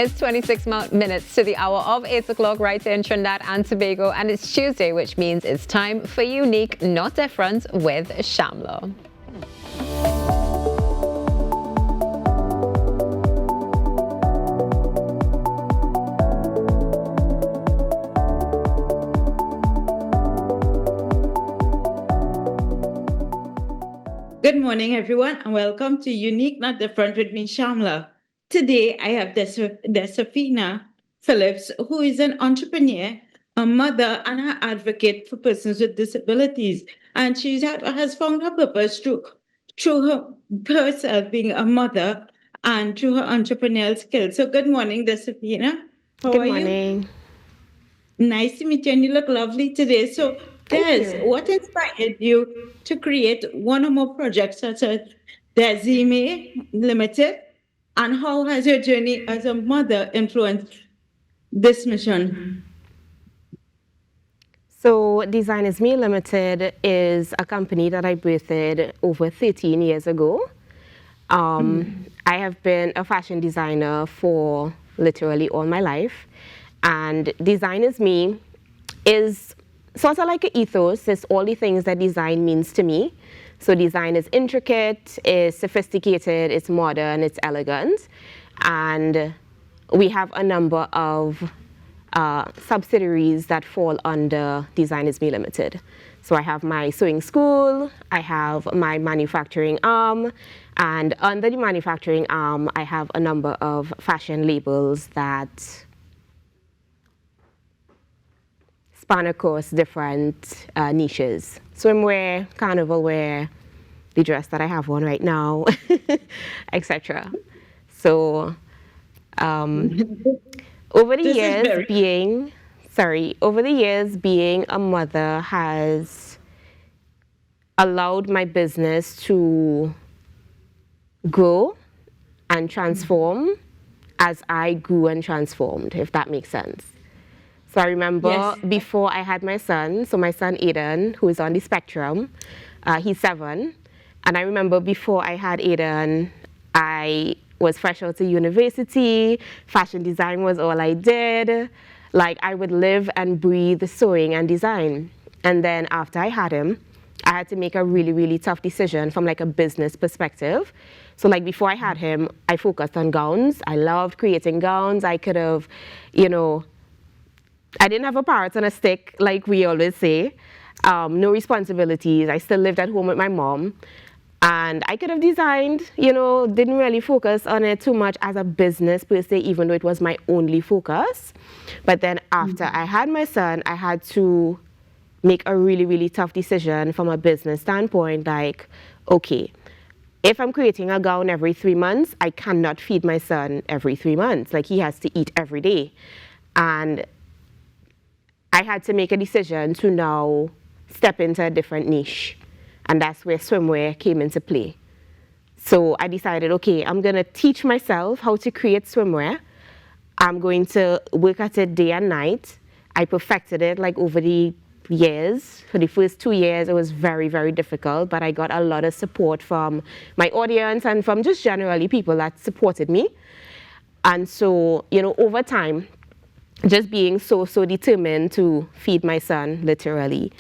It's 26 minutes to the hour of 8 o'clock right here in Trinidad and Tobago, and it's Tuesday, which means it's time for Unique, Not Different with Shamla. Good morning, everyone, and welcome to Unique, Not Different with me, Shamla. Today, I have Desphiana Phillips, who is an entrepreneur, a mother, and an advocate for persons with disabilities. And she has found her purpose through herself being a mother and through her entrepreneurial skills. So, good morning, Desphiana. How Good are morning. you? Nice to meet you, and you look lovely today. So, Des, what inspired you to create one or more projects such as Dezime Limited? And how has your journey as a mother influenced this mission? So Design is Me Limited is a company that I birthed over 13 years ago. I have been a fashion designer for literally all my life. And Design is Me is sort of like an ethos. It's all the things that design means to me. So design is intricate, it's sophisticated, it's modern, it's elegant. And we have a number of subsidiaries that fall under Design is Me Limited. So I have my sewing school, I have my manufacturing arm, and under the manufacturing arm, I have a number of fashion labels that span across different niches. Swimwear, carnival wear, the dress that I have on right now, etc. So over the years being a mother has allowed my business to grow and transform as I grew and transformed, if that makes sense. So I remember before I had my son, so my son Aiden, who is on the spectrum, he's 7. And I remember before I had Aiden, I was fresh out of university, fashion design was all I did. Like I would live and breathe sewing and design. And then after I had him, I had to make a really, really tough decision from like a business perspective. So like before I had him, I focused on gowns. I loved creating gowns. I could have, I didn't have a parrot on a stick, like we always say. No responsibilities. I still lived at home with my mom. And I could have designed, didn't really focus on it too much as a business per se, even though it was my only focus. But then after I had my son, I had to make a really, really tough decision from a business standpoint. Like, okay, if I'm creating a gown every 3 months, I cannot feed my son every 3 months. Like, he has to eat every day. And I had to make a decision to now step into a different niche. And that's where swimwear came into play. So I decided, okay, I'm going to teach myself how to create swimwear. I'm going to work at it day and night. I perfected it like over the years. For the first 2 years, it was very, very difficult, but I got a lot of support from my audience and from just generally people that supported me. And so, over time, just being so determined to feed my son, literally,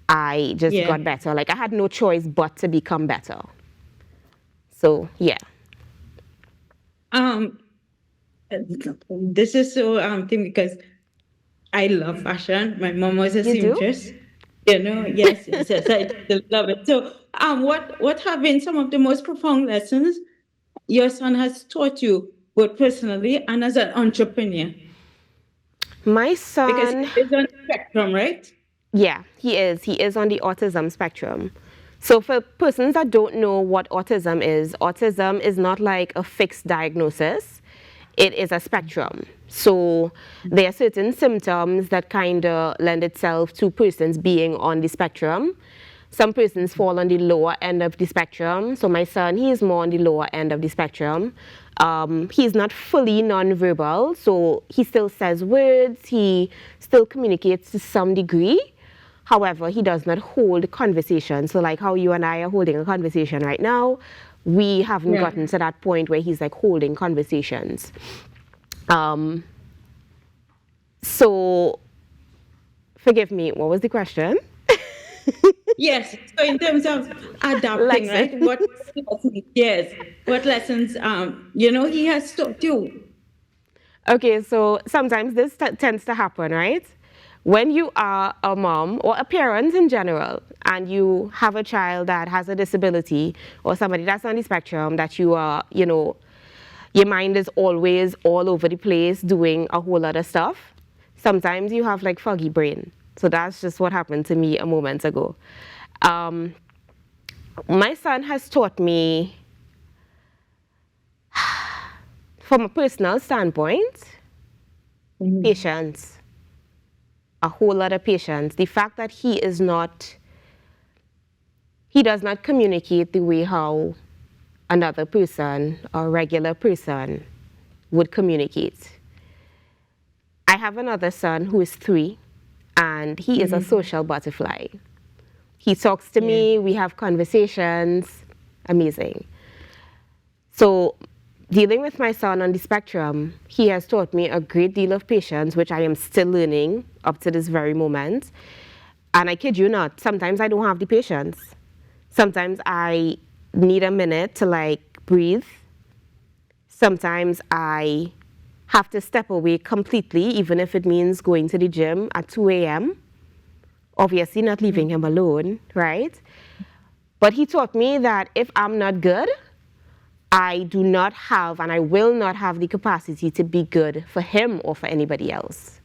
I just got better. Like I had no choice but to become better. So yeah. This is so thing because I love fashion. My mom was a seamstress. Yes, I still love it. So what have been some of the most profound lessons your son has taught you, both personally and as an entrepreneur? My son, because he's on the spectrum, right? Yeah, he is. He is on the autism spectrum. So for persons that don't know what autism is not like a fixed diagnosis. It is a spectrum. So there are certain symptoms that kind of lend itself to persons being on the spectrum. Some persons fall on the lower end of the spectrum. So my son, he is more on the lower end of the spectrum. He's not fully nonverbal, so he still says words, he still communicates to some degree. However, he does not hold conversation. So like how you and I are holding a conversation right now, we haven't gotten to that point where he's like holding conversations. Um, so, forgive me, what was the question? Yes. So in terms of adapting, Lesson. right? What lessons, yes, what lessons he has taught you? Okay, so sometimes this tends to happen, right? When you are a mom or a parent in general, and you have a child that has a disability or somebody that's on the spectrum, that you are, your mind is always all over the place doing a whole lot of stuff. Sometimes you have like foggy brain. So that's just what happened to me a moment ago. Um, my son has taught me, from a personal standpoint, patience. A whole lot of patience. The fact that he does not communicate the way how another person, a regular person, would communicate. I have another son who is 3, and he is a social butterfly. He talks to me, we have conversations, amazing. So, dealing with my son on the spectrum, he has taught me a great deal of patience, which I am still learning up to this very moment. And I kid you not, sometimes I don't have the patience. Sometimes I need a minute to like breathe. Sometimes I have to step away completely, even if it means going to the gym at 2 a.m. Obviously not leaving him alone, right? But he taught me that if I'm not good, I do not have and I will not have the capacity to be good for him or for anybody else.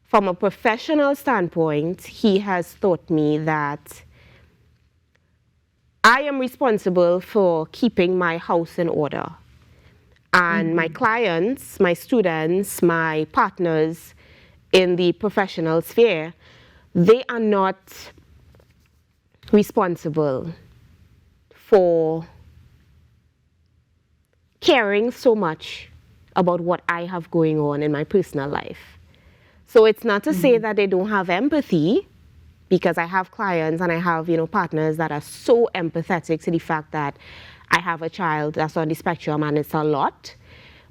From a professional standpoint, he has taught me that I am responsible for keeping my house in order. And my clients, my students, my partners in the professional sphere, they are not responsible for caring so much about what I have going on in my personal life. So it's not to say that they don't have empathy, because I have clients and I have, partners that are so empathetic to the fact that I have a child that's on the spectrum and it's a lot.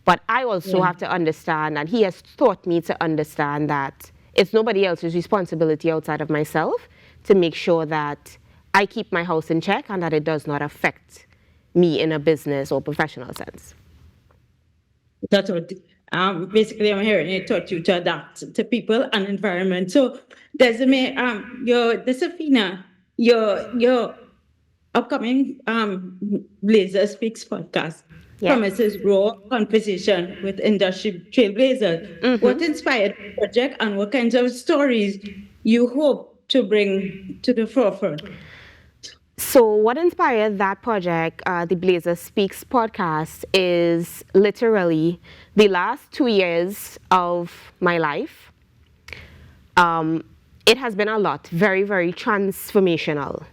But I also have to understand, and he has taught me to understand, that it's nobody else's responsibility outside of myself to make sure that I keep my house in check and that it does not affect me in a business or professional sense. That's what basically I'm hearing. It taught you to adapt to people and environment. So Desiree, Desphiana, your upcoming Blazer Speaks podcast promises raw conversation with industry trailblazers. What inspired the project, and what kinds of stories you hope to bring to the forefront? So what inspired that project, the Blazer Speaks podcast, is literally the last 2 years of my life. It has been a lot, very, very transformational.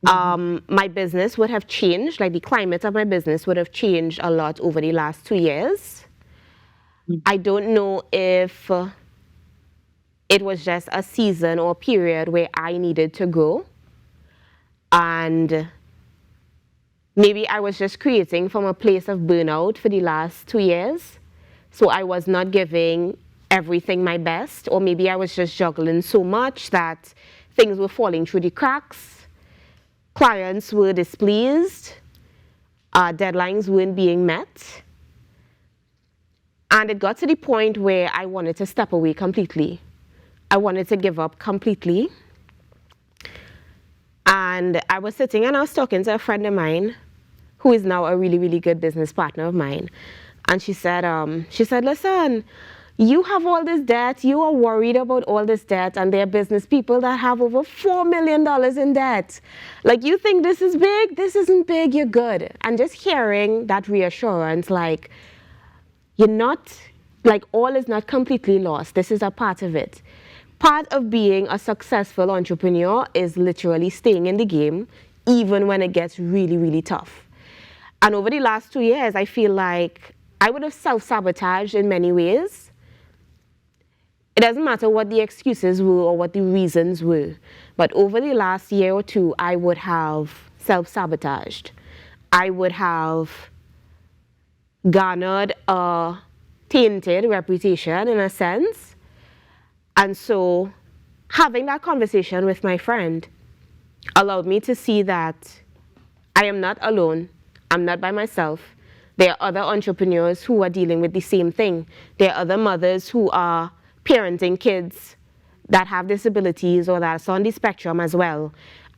My business would have changed, like the climate of my business would have changed a lot over the last 2 years. I don't know if it was just a season or period where I needed to grow. And maybe I was just creating from a place of burnout for the last 2 years. So I was not giving everything my best, or maybe I was just juggling so much that things were falling through the cracks. Clients were displeased. Deadlines weren't being met. And it got to the point where I wanted to step away completely. I wanted to give up completely. And I was sitting and I was talking to a friend of mine who is now a really, really good business partner of mine. And she said, listen, you have all this debt, you are worried about all this debt, and there are business people that have over $4 million in debt. Like, you think this is big? This isn't big, you're good. And just hearing that reassurance, like, you're not, like, all is not completely lost. This is a part of it. Part of being a successful entrepreneur is literally staying in the game, even when it gets really, really tough. And over the last 2 years, I feel like I would have self-sabotaged in many ways. It doesn't matter what the excuses were or what the reasons were. But over the last year or two, I would have self-sabotaged. I would have garnered a tainted reputation in a sense. And so having that conversation with my friend allowed me to see that I am not alone. I'm not by myself. There are other entrepreneurs who are dealing with the same thing. There are other mothers who are parenting kids that have disabilities or that's on the spectrum as well.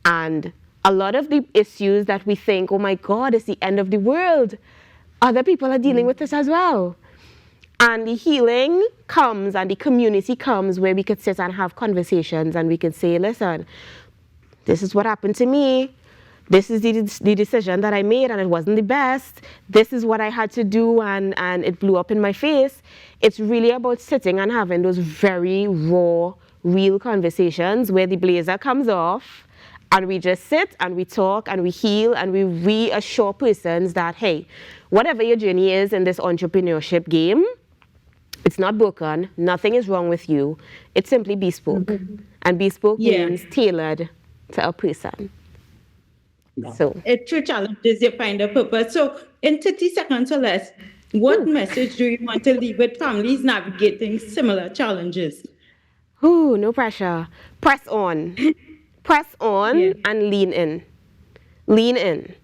And a lot of the issues that we think, oh my God, it's the end of the world, other people are dealing with this as well. And the healing comes and the community comes where we could sit and have conversations and we could say, listen, this is what happened to me. This is the decision that I made and it wasn't the best. This is what I had to do and it blew up in my face. It's really about sitting and having those very raw, real conversations where the blazer comes off and we just sit and we talk and we heal and we reassure persons that, hey, whatever your journey is in this entrepreneurship game, it's not broken. Nothing is wrong with you. It's simply bespoke. And bespoke means tailored to a person. So, a true challenge is you find a purpose. So, in 30 seconds or less, what message do you want to leave with families navigating similar challenges? No pressure. Press on. Press on and lean in. Lean in.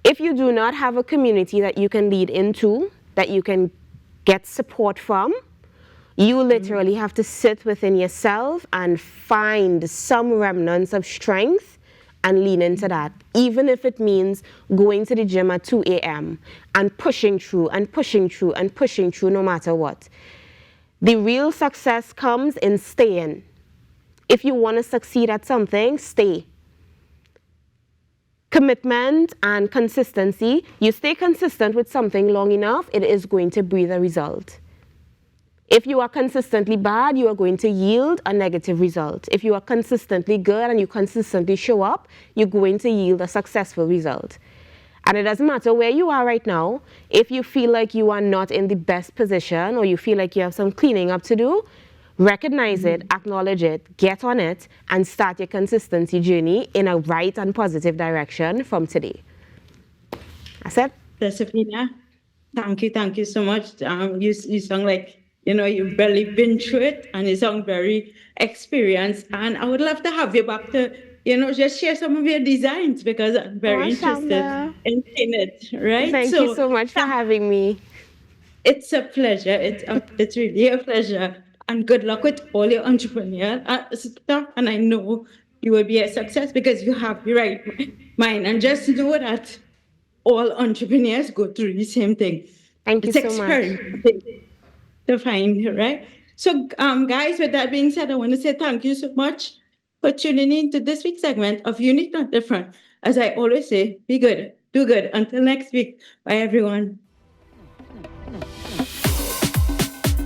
If you do not have a community that you can lead into, that you can get support from, you literally have to sit within yourself and find some remnants of strength and lean into that, even if it means going to the gym at 2 a.m. and pushing through and pushing through and pushing through no matter what. The real success comes in staying. If you want to succeed at something, stay. Commitment and consistency. You stay consistent with something long enough, it is going to breed a result. If you are consistently bad, you are going to yield a negative result. If you are consistently good and you consistently show up, you're going to yield a successful result. And it doesn't matter where you are right now. If you feel like you are not in the best position or you feel like you have some cleaning up to do, recognize it, acknowledge it, get on it, and start your consistency journey in a right and positive direction from today. That's it. Desphiana, thank you so much. You sound like, you've barely been through it and you sound very experienced. And I would love to have you back to, just share some of your designs because I'm very interested in it, right? Thank you so much for having me. It's a pleasure. It's really a pleasure. And good luck with all your entrepreneurial stuff. And I know you will be a success because you have the right mind. And just know that all entrepreneurs go through the same thing. Thank you so much. To find, right? So, guys, with that being said, I want to say thank you so much for tuning in to this week's segment of Unique Not Different. As I always say, be good, do good. Until next week. Bye, everyone.